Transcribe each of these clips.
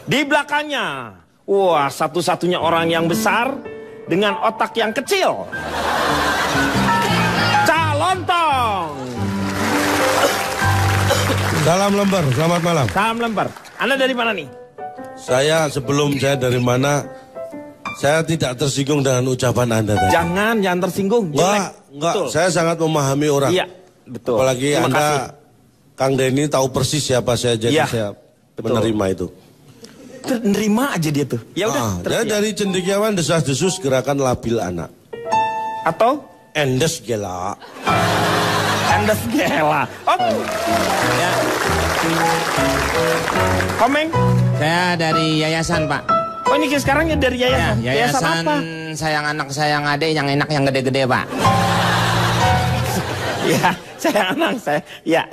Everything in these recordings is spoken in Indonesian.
Di belakangnya, wah, satu-satunya orang yang besar dengan otak yang kecil. Calontong. Salam lembar, selamat malam. Salam lembar. Anda dari mana nih? Saya sebelum saya dari mana, saya tidak tersinggung dengan ucapan Anda tadi. Jangan tersinggung. Enggak, betul. Saya sangat memahami orang. Iya, betul. Apalagi Terima Anda, kasih. Kang Denny tahu persis siapa saya, jadi Iya, saya betul. menerima itu. Nerima aja dia tuh. Ya udah. Jadi dari cendekiawan desas-desus gerakan labil anak. Atau? Endes gela. Endes gela. Oh. Ya. Komeng? Saya dari yayasan, Pak. Oh, ini sekarang ya dari yayasan. Ya, yayasan apa? sayang anak sayang adik, yang enak yang gede-gede, Pak. Ya, sayang anak saya. Ya.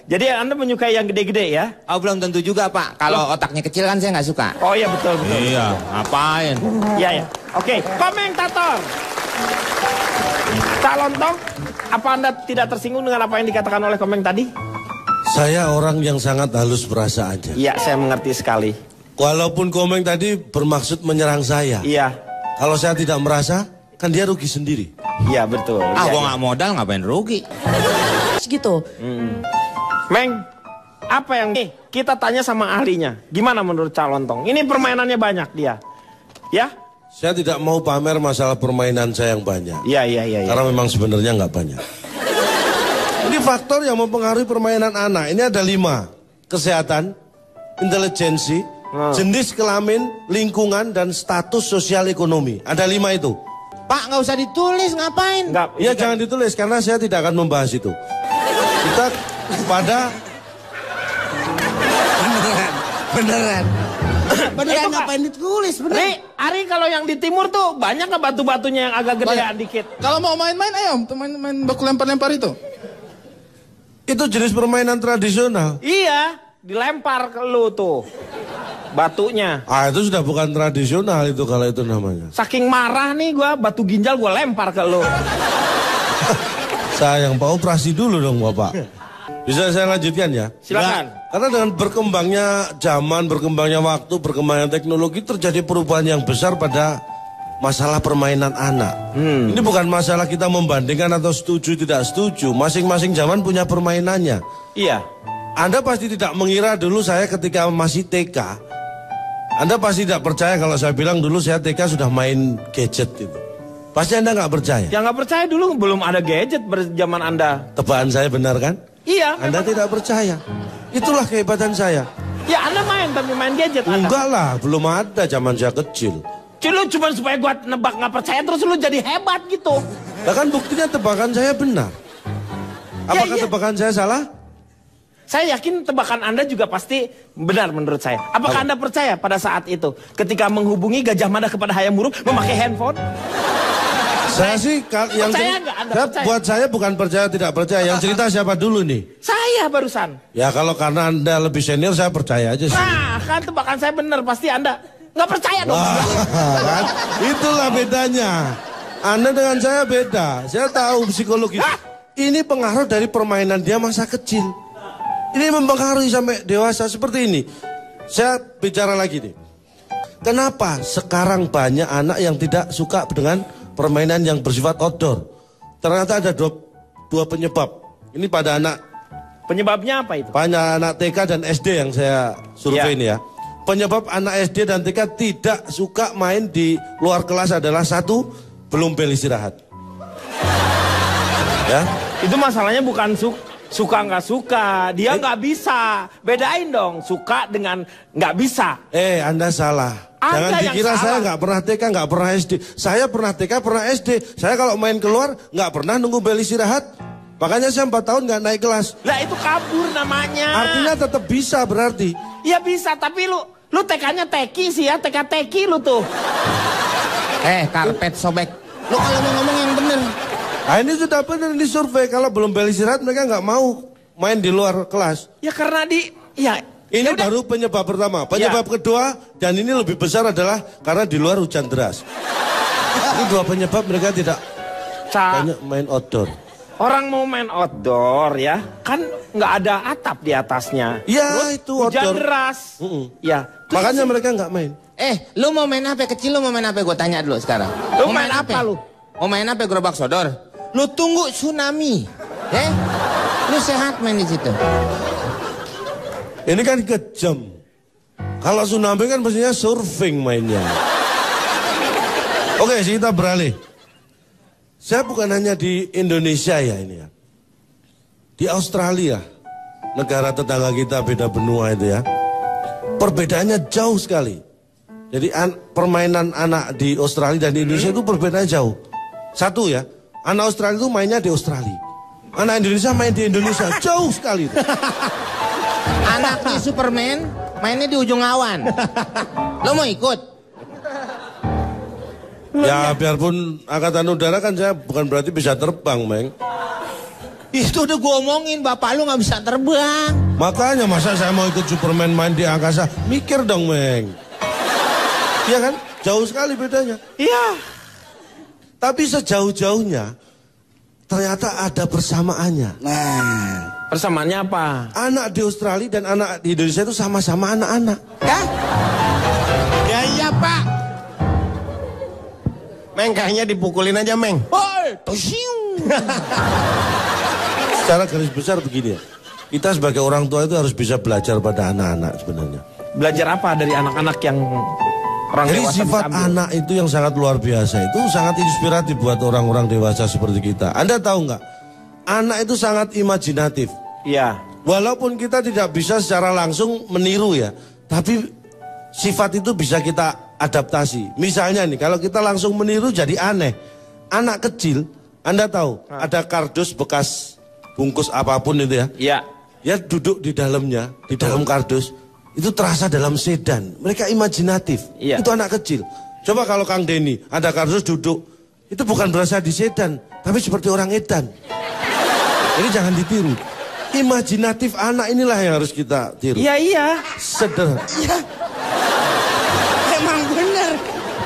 Jadi Anda menyukai yang gede-gede ya? Oh, belum tentu juga, Pak. Kalau otaknya kecil kan saya nggak suka. Oh iya, betul. Iya, ngapain? Iya. Oke, komentator. Cak Lontong, apa Anda tidak tersinggung dengan apa yang dikatakan oleh Komeng tadi? Saya orang yang sangat halus perasaannya. Iya, saya mengerti sekali. Walaupun Komeng tadi bermaksud menyerang saya. Iya. Kalau saya tidak merasa, kan dia rugi sendiri. Iya, betul. Gua nggak modal, ngapain rugi? Gitu. Meng, apa yang kita tanya sama ahlinya? Gimana menurut Cak Lontong? Ini permainannya banyak dia. Ya? Saya tidak mau pamer masalah permainan saya yang banyak. Iya. Karena memang sebenarnya nggak banyak. Ini faktor yang mempengaruhi permainan anak. Ini ada 5. Kesehatan, intelijensi, jenis kelamin, lingkungan, dan status sosial ekonomi. Ada 5 itu. Pak, nggak usah ditulis, ngapain? Enggak. Ya jangan ditulis karena saya tidak akan membahas itu. Kita pada Beneran. Beneran ngapain ditulis? Ari kalau yang di timur tuh banyak nggak batu-batunya yang agak gedean dikit? Kalau mau main-main, ayo main baku lempar-lempar itu. itu jenis permainan tradisional. Iya, dilempar ke lu tuh batunya. Ah, itu sudah bukan tradisional itu kalau itu namanya. Saking marah nih gua, batu ginjal gua lempar ke lu. Sayang, Pak, operasi dulu dong, Bapak. Bisa saya lanjutkan ya? Silakan. Karena dengan berkembangnya zaman, berkembangnya waktu, berkembangnya teknologi, terjadi perubahan yang besar pada masalah permainan anak. Ini bukan masalah kita membandingkan atau setuju tidak setuju. Masing-masing zaman punya permainannya. Iya. Anda pasti tidak mengira dulu saya ketika masih TK. Anda pasti tidak percaya kalau saya bilang dulu saya TK sudah main gadget gitu. Pasti Anda nggak percaya. Yang nggak percaya dulu belum ada gadget zaman Anda. Tebakan saya benar kan? Iya. Anda tidak percaya. Itulah kehebatan saya. Ya Anda main tapi main gadget. Anda. Enggak lah, belum ada zaman saya kecil. Lu cuma supaya gua nebak nggak percaya terus lu jadi hebat gitu. Nah kan buktinya tebakan saya benar. Apakah iya. tebakan saya salah? Saya yakin tebakan Anda juga pasti benar menurut saya. Apakah Anda percaya pada saat itu ketika menghubungi Gajah Mada kepada Hayam Wuruk memakai handphone? Saya sih yang percaya nggak Anda percaya? buat saya bukan percaya tidak percaya. Yang cerita siapa dulu nih? Saya barusan. Ya kalau karena Anda lebih senior saya percaya aja sih. Nah kan tebakan saya benar pasti Anda nggak percaya dong. Kan? Itulah bedanya. Anda dengan saya beda. Saya tahu psikologi. Ini pengaruh dari permainan dia masa kecil. Ini mempengaruhi sampai dewasa seperti ini. Saya bicara lagi nih. Kenapa sekarang banyak anak yang tidak suka dengan permainan yang bersifat outdoor? Ternyata ada dua penyebab. Ini pada anak. Penyebabnya apa itu? Pada anak TK dan SD yang saya survei ini ya. Penyebab anak SD dan TK tidak suka main di luar kelas adalah satu, belum bel istirahat. Ya. Itu masalahnya bukan suka nggak suka, dia nggak bisa. Bedain dong suka dengan nggak bisa. Anda salah. Jangan dikira saya nggak pernah TK, nggak pernah SD. Saya pernah TK, pernah SD. Saya kalau main keluar nggak pernah nunggu bel istirahat. Makanya saya 4 tahun nggak naik kelas. Lah itu kabur namanya. Artinya tetap bisa berarti. Ya bisa, tapi lu TK-nya teki sih ya, TK teki lu tuh. Karpet sobek. Lu kalau mau ngomong yang bener. Nah ini sudah benar di survei. Kalau belum bel istirahat mereka nggak mau main di luar kelas. Ya karena ini baru penyebab pertama. Penyebab kedua dan ini lebih besar adalah karena di luar hujan deras. Ini 2 penyebab mereka tidak banyak main outdoor. Orang mau main outdoor ya, kan nggak ada atap di atasnya. Ya, itu Hujan outdoor. deras. Ya. Makanya mereka nggak main. Lu mau main apa? Kecil lu mau main apa? Gue tanya dulu sekarang. Lu main apa lu? Mau main apa? Gerobak sodor? Lu tunggu tsunami. Lu sehat main di situ. Ini kan kejam. Kalau tsunami kan pastinya surfing mainnya. Oke, kita beralih. Saya bukan hanya di Indonesia ya ini ya. Di Australia, negara tetangga kita beda benua itu ya. Perbedaannya jauh sekali. Jadi permainan anak di Australia dan di Indonesia itu perbedaannya jauh. Satu ya, anak Australia itu mainnya di Australia. Anak Indonesia main di Indonesia, jauh sekali. Anaknya Superman mainnya di ujung awan. Lo mau ikut? Ya biarpun angkatan udara kan saya bukan berarti bisa terbang, Meng. Itu udah gue omongin, bapak lu gak bisa terbang. Makanya masa saya mau ikut Superman main di angkasa? Mikir dong, Meng. Iya kan? Jauh sekali bedanya. Iya. Tapi sejauh-jauhnya ternyata ada persamaannya. Nah, Persamaannya apa? Anak di Australia dan anak di Indonesia itu sama-sama anak-anak. ya iya pak. Meng, kayaknya dipukulin aja, Meng. Secara garis besar begini ya. Kita sebagai orang tua itu harus bisa belajar pada anak-anak sebenarnya. Belajar apa dari anak-anak yang orang Jadi dewasa sifat bisa ambil? anak itu yang sangat luar biasa. Itu sangat inspiratif buat orang-orang dewasa seperti kita. Anda tahu nggak? Anak itu sangat imajinatif. Iya. Walaupun kita tidak bisa secara langsung meniru ya. Tapi sifat itu bisa kita adaptasi. Misalnya nih, kalau kita langsung meniru jadi aneh. Anak kecil, Anda tahu, ada kardus bekas bungkus apapun itu ya. Iya. Ya duduk di dalamnya, di dalam kardus. Itu terasa dalam sedan. Mereka imajinatif. Iya. Itu anak kecil. Coba kalau Kang Denny, ada kardus duduk. Itu bukan berasa di sedan, tapi seperti orang edan. Ini jangan ditiru. Imajinatif anak inilah yang harus kita tiru. Iya, iya. Sederhana. Emang bener.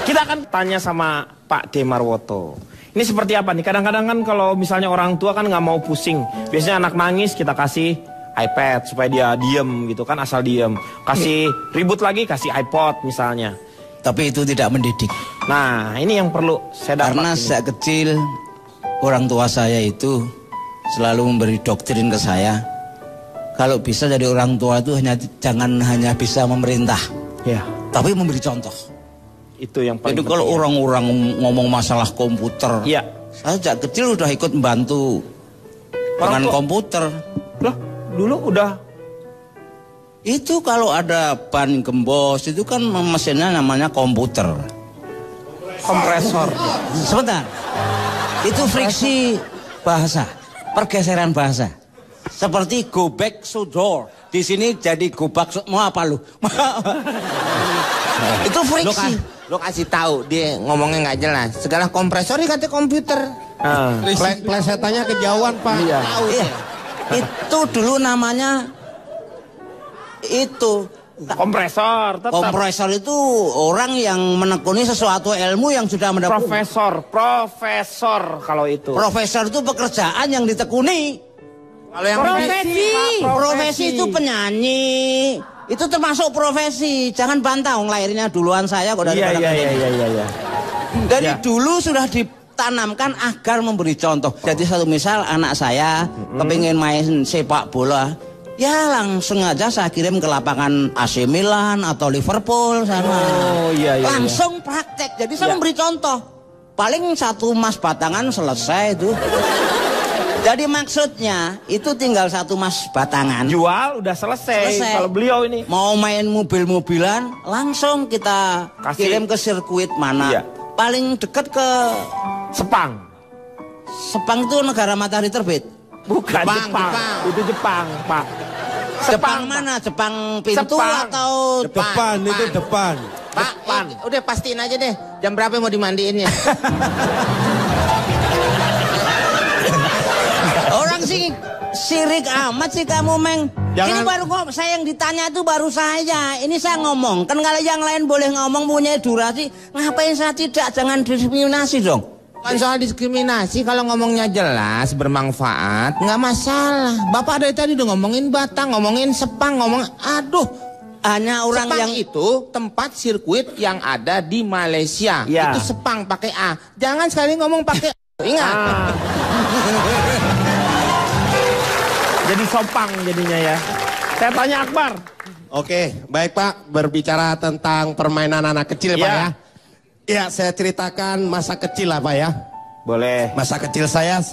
Kita akan tanya sama Pak Demarwoto. Ini seperti apa nih? Kadang-kadang kan kalau misalnya orang tua kan nggak mau pusing. Biasanya anak nangis kita kasih iPad supaya dia diem gitu kan, asal diem. Kasih ribut lagi, kasih iPod misalnya. Tapi itu tidak mendidik. Nah, ini yang perlu saya dapat. Karena ini. sejak kecil orang tua saya itu selalu memberi doktrin ke saya. Kalau bisa jadi orang tua itu jangan hanya bisa memerintah, Ya, tapi memberi contoh. itu yang paling Jadi kalau penting. orang-orang ngomong masalah komputer, Iya. saya sejak kecil udah ikut membantu Orang dengan tua- komputer. Loh, dulu udah Itu kalau ada ban gembos itu kan mesinnya namanya komputer. kompresor. Sebentar. Itu friksi bahasa, pergeseran bahasa. Seperti go back to door. Di sini jadi go back mau apa lu? Itu friksi. Lo kasih tahu dia ngomongnya nggak jelas. Segala kompresor katanya komputer. Ah. Plesetannya kejauhan, Pak. Iya. Iya. Itu dulu namanya itu Kompresor, tetap. kompresor itu orang yang menekuni sesuatu ilmu yang sudah mendapatkan. Profesor kalau itu. Profesor itu pekerjaan yang ditekuni. Kalau yang Profesi. Pak, Profesi itu penyanyi. Itu termasuk profesi. Jangan bantah, wong lahirnya duluan saya kok Iya, daripada iya, penyanyi. iya. Dari Ya. dulu sudah ditanamkan agar memberi contoh. Jadi satu misal anak saya kepingin main sepak bola, ya langsung aja saya kirim ke lapangan AC Milan atau Liverpool sana. Oh, iya, iya. Langsung praktek. Jadi saya Ya. memberi contoh. Paling 1 emas batangan selesai itu. Jadi maksudnya itu tinggal 1 emas batangan. Jual udah selesai. Kalau beliau ini Mau main mobil-mobilan langsung kita Kasih. kirim ke sirkuit mana. Iya. Paling dekat ke Sepang. Sepang itu negara matahari terbit. Bukan Jepang, Jepang. Jepang. Itu Jepang, Pak. Jepang mana? Jepang pintu Sepang. atau Depan, itu depan. Pak, udah pastiin aja deh. Jam berapa mau dimandiinnya? orang sih sirik amat sih kamu, Meng. Ini baru saya yang ditanya itu baru saya. Ini saya ngomong. Kan kalau yang lain boleh ngomong punya durasi, ngapain saya tidak? Jangan diskriminasi dong. Bukan soal diskriminasi, kalau ngomongnya jelas, bermanfaat, nggak masalah. Bapak dari tadi udah ngomongin Batang, ngomongin Sepang, aduh. Hanya orang Sepang yang itu tempat sirkuit yang ada di Malaysia. Ya. Itu Sepang pakai A. Jangan sekali ngomong pakai ingat. Jadi sopang jadinya ya. Saya tanya Akbar. Oke, baik Pak. Berbicara tentang permainan anak kecil Pak Ya. ya. Ya, saya ceritakan masa kecil lah Pak ya. Boleh. Masa kecil saya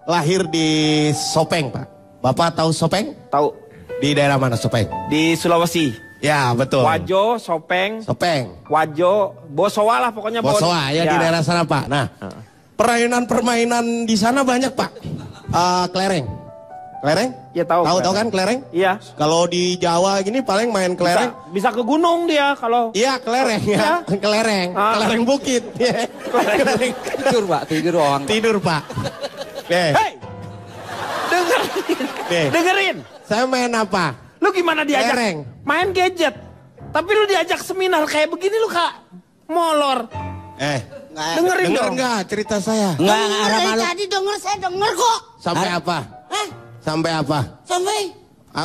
lahir di Sopeng Pak. Bapak tahu Sopeng? Tahu Di daerah mana Sopeng? di Sulawesi. Ya, betul. Wajo, Sopeng, Sopeng. Wajo, Bosowa lah pokoknya. Bosowa ya, di daerah sana Pak. Nah, permainan di sana banyak Pak. Kelereng. Kelereng? Ya tahu. Tahu kan kelereng? Iya. Kalau di Jawa gini paling main kelereng. Bisa ke gunung dia kalau. Iya, kelereng ya. Kelereng. Kelereng bukit. Kelereng. tidur Pak, tidur orang. Tidur, Pak. Nih, Hei, dengerin, nih. dengerin. Saya main apa? Lu gimana diajak? Kelereng. Main gadget. Tapi lu diajak seminar kayak begini lu Kak. Molor. Dengerin Denger dong. nggak cerita saya? Enggak arah malu. Tadi denger saya denger kok. Sampai apa? Hah? Sampai apa? Sampai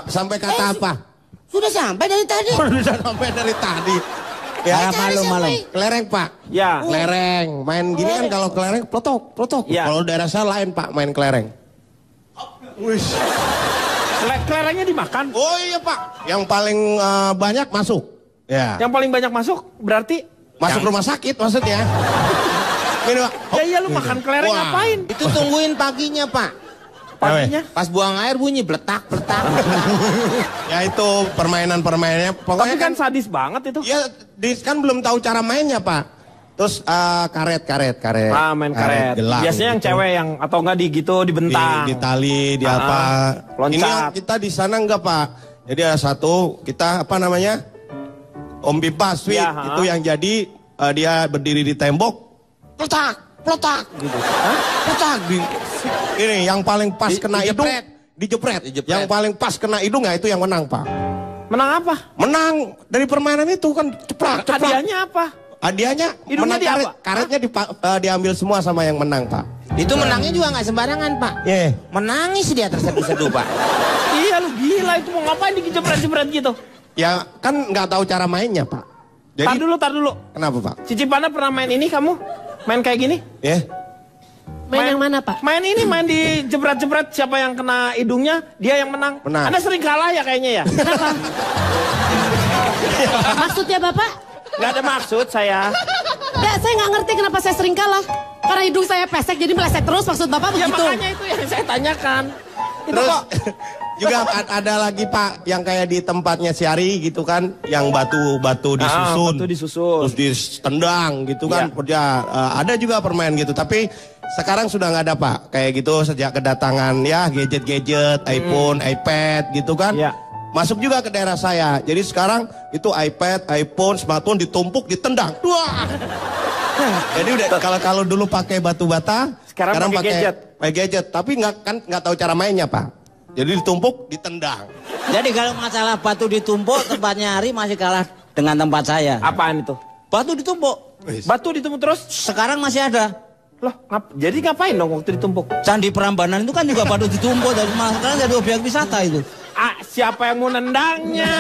Sampai kata apa? sudah sampai dari tadi. Udah sampai dari tadi. Arah Cari malu-malu. sampai. Kelereng, Pak. Ya. Kelereng. Main gini kan kalau kelereng plotok. Ya. Kalau daerah saya lain, Pak, main kelereng. Wih. Kelerengnya dimakan. Oh iya, Pak. Yang paling banyak masuk. Ya. Yang paling banyak masuk berarti. Masuk rumah sakit maksudnya. Gini, Pak. Ya iya lu makan kelereng Wah. ngapain? Itu tungguin paginya Pak. Paginya. Pas buang air bunyi bletak. Ya itu permainan-permainannya. Tapi Pokoknya kan sadis banget itu. ya kan belum tahu cara mainnya, Pak. Terus karet. Main karet. gelang Biasanya yang gitu. cewek yang atau enggak di gitu dibentang. Di tali, di apa. loncat. Ini yang kita di sana enggak, Pak. Jadi ada satu, kita apa namanya? Om Pipa Sweet. Ya, Itu yang jadi dia berdiri di tembok. Plotak gitu. Plotak. Ini yang paling pas kena hidung. Dijepret. Yang paling pas kena hidung ya itu yang menang, Pak. Menang apa? Menang dari permainan itu kan ceplak. Hadiahnya apa? Hadiahnya Hidungnya menang di karet. apa? Karetnya diambil semua sama yang menang, Pak. Itu menangnya juga nggak sembarangan Pak. Iya. Menangis dia terseduh-seduh Pak. Iya lu gila itu mau ngapain dijepret-jepret gitu? Ya kan nggak tahu cara mainnya, Pak. Tar Jadi dulu. kenapa, Pak? Cicipana pernah main ini kamu? Main kayak gini? Ya. Main yang mana Pak? Main ini, main di jepret-jepret siapa yang kena hidungnya, dia yang menang. Menang. Anda sering kalah ya kayaknya ya? Kenapa? Maksudnya Bapak? Gak ada maksud saya. Ya, saya nggak ngerti kenapa saya sering kalah. Karena hidung saya pesek jadi meleset terus maksud Bapak Ya begitu. makanya itu yang saya tanyakan. Itu Terus kok juga ada lagi, Pak, yang kayak di tempatnya si Ari gitu kan, yang batu disusun. batu disusun. Terus ditendang gitu kan. Ya, ada juga permain gitu, tapi sekarang sudah nggak ada, Pak. Kayak gitu sejak kedatangan ya gadget-gadget, iPhone, iPad gitu kan. Ya. Masuk juga ke daerah saya. Jadi sekarang itu iPad, iPhone, smartphone ditumpuk, ditendang. Wah. Jadi udah kalau dulu pakai batu bata, Sekarang pakai gadget. Pakai gadget, tapi nggak tahu cara mainnya, Pak. Jadi ditumpuk, ditendang. Jadi kalau masalah batu ditumpuk, tempatnya Ari masih kalah dengan tempat saya. apaan itu? Batu ditumpuk. Batu ditumpuk terus? Sekarang masih ada. Loh, jadi ngapain dong waktu ditumpuk? Candi Prambanan itu kan juga batu ditumpuk. Dari sekarang jadi objek wisata itu. Siapa yang mau nendangnya?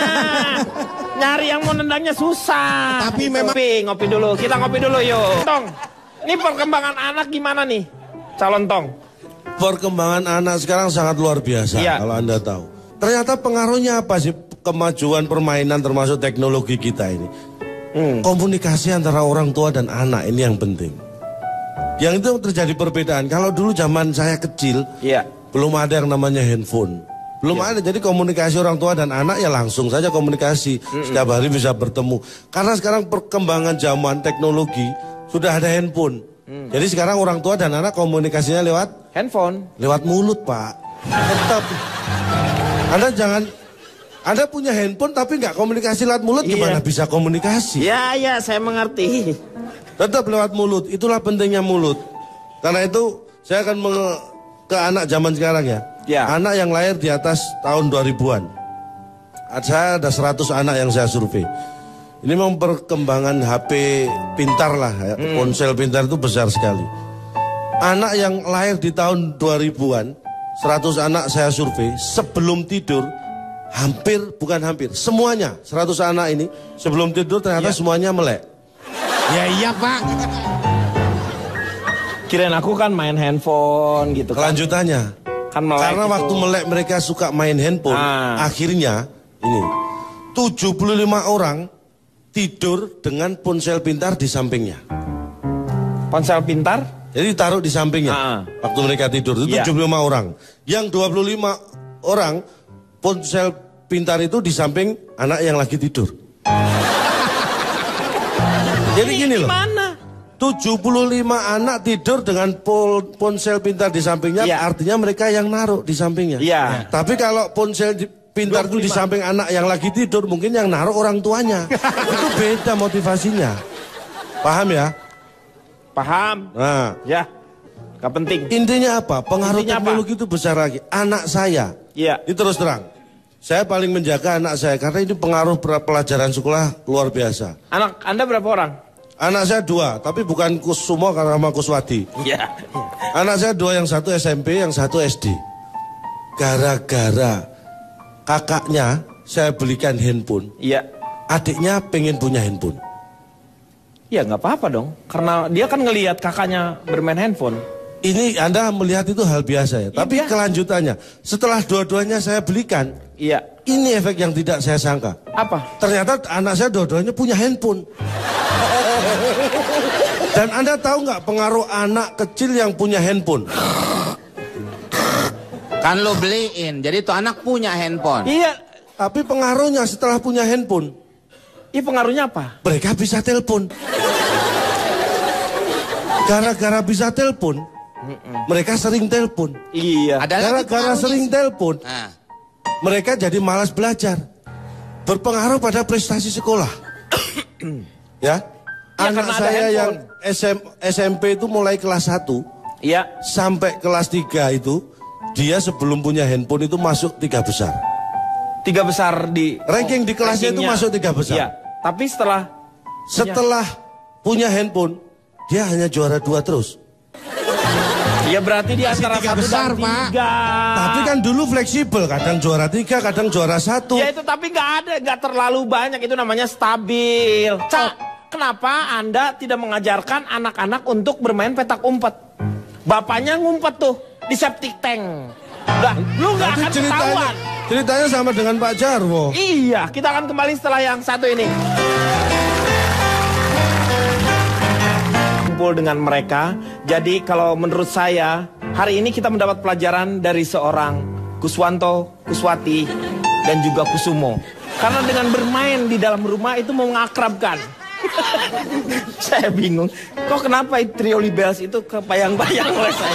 Nyari yang mau nendangnya susah. Tapi memang- Ngopi dulu. Kita ngopi dulu yuk. Tong, ini perkembangan anak gimana nih? Calon Tong. Perkembangan anak sekarang sangat luar biasa, Iya. kalau Anda tahu. Ternyata pengaruhnya apa sih kemajuan permainan termasuk teknologi kita ini? Komunikasi antara orang tua dan anak ini yang penting. Yang itu terjadi perbedaan. Kalau dulu zaman saya kecil, Iya. belum ada yang namanya handphone. Belum ada, jadi komunikasi orang tua dan anak ya langsung saja komunikasi. Setiap hari bisa bertemu. Karena sekarang perkembangan zaman teknologi, sudah ada handphone. Jadi sekarang orang tua dan anak komunikasinya Handphone. lewat mulut, Pak. Tetap. Anda punya handphone tapi nggak komunikasi lewat mulut, gimana bisa komunikasi? Ya, saya mengerti. Tetap lewat mulut, itulah pentingnya mulut. Karena itu saya akan ke anak zaman sekarang ya. Ya. Anak yang lahir di atas tahun 2000-an. Saya ada 100 anak yang saya survei. Ini memang perkembangan HP pintar lah, ya. Ponsel pintar itu besar sekali. anak yang lahir di tahun 2000-an, 100 anak saya survei, sebelum tidur, semuanya, 100 anak ini, sebelum tidur ternyata semuanya melek. Ya iya Pak. Kirain aku kan main handphone gitu kan. Kelanjutannya, Kan melek karena gitu. waktu melek mereka suka main handphone, akhirnya ini 75 orang tidur dengan ponsel pintar di sampingnya. Ponsel pintar? Jadi taruh di sampingnya. Waktu mereka tidur itu 75 orang. Yang 25 orang ponsel pintar itu di samping anak yang lagi tidur. Jadi gini loh. Gimana? 75 anak tidur dengan ponsel pintar di sampingnya, artinya mereka yang naruh di sampingnya. Iya. Tapi kalau ponsel pintar itu di samping anak yang lagi tidur, mungkin yang naruh orang tuanya. Itu beda motivasinya. Paham ya? Paham? Nah, Ya. Gak penting. intinya apa? Pengaruh Intinya teknologi itu besar lagi. Anak saya, Iya. ini terus terang, saya paling menjaga anak saya karena ini pengaruh pelajaran sekolah luar biasa. Anak Anda berapa orang? Anak saya 2, tapi bukan Kusumo karena sama Kuswati. Iya. Anak saya 2, yang satu SMP, yang satu SD. Gara-gara kakaknya saya belikan handphone, Iya. adiknya pengen punya handphone. Ya nggak apa-apa dong. Karena dia kan ngelihat kakaknya bermain handphone. Ini Anda melihat itu hal biasa ya. Tapi biasa. kelanjutannya, setelah dua-duanya saya belikan, Iya. ini efek yang tidak saya sangka. Apa? Ternyata anak saya dua-duanya punya handphone. Dan Anda tahu nggak pengaruh anak kecil yang punya handphone? Kan lo beliin, jadi tuh anak punya handphone. Iya. Tapi pengaruhnya setelah punya handphone, Ini pengaruhnya apa? mereka bisa telepon. Gara-gara bisa telepon, mereka sering telepon. Iya. Ada lagi Gara-gara pengaruhnya sering sih. telepon, Nah, mereka jadi malas belajar. Berpengaruh pada prestasi sekolah. Ya, Ya, anak karena ada saya yang handphone. SMP itu mulai kelas 1 Iya. sampai kelas 3 itu, dia sebelum punya handphone itu masuk 3 besar. 3 besar di Ranking di kelasnya itu rankingnya. masuk 3 besar. Iya. Tapi Setelah punya handphone, dia hanya juara 2 terus. ya berarti di antara 3 1 besar, dan Pak. 3. Tapi kan dulu fleksibel, kadang juara 3, kadang juara 1. Ya itu tapi nggak terlalu banyak, itu namanya stabil. Kenapa Anda tidak mengajarkan anak-anak untuk bermain petak umpet? Bapaknya ngumpet tuh di septic tank. Lu nggak akan ketahuan. Ceritanya sama dengan Pak Jarwo. Iya, kita akan kembali setelah yang satu ini. Kumpul dengan mereka. Jadi kalau menurut saya, hari ini kita mendapat pelajaran dari seorang Kuswanto, Kuswati, dan juga Kusumo. Karena dengan bermain di dalam rumah itu mengakrabkan. Saya bingung, kok kenapa Trio Libels itu kebayang-bayang oleh saya.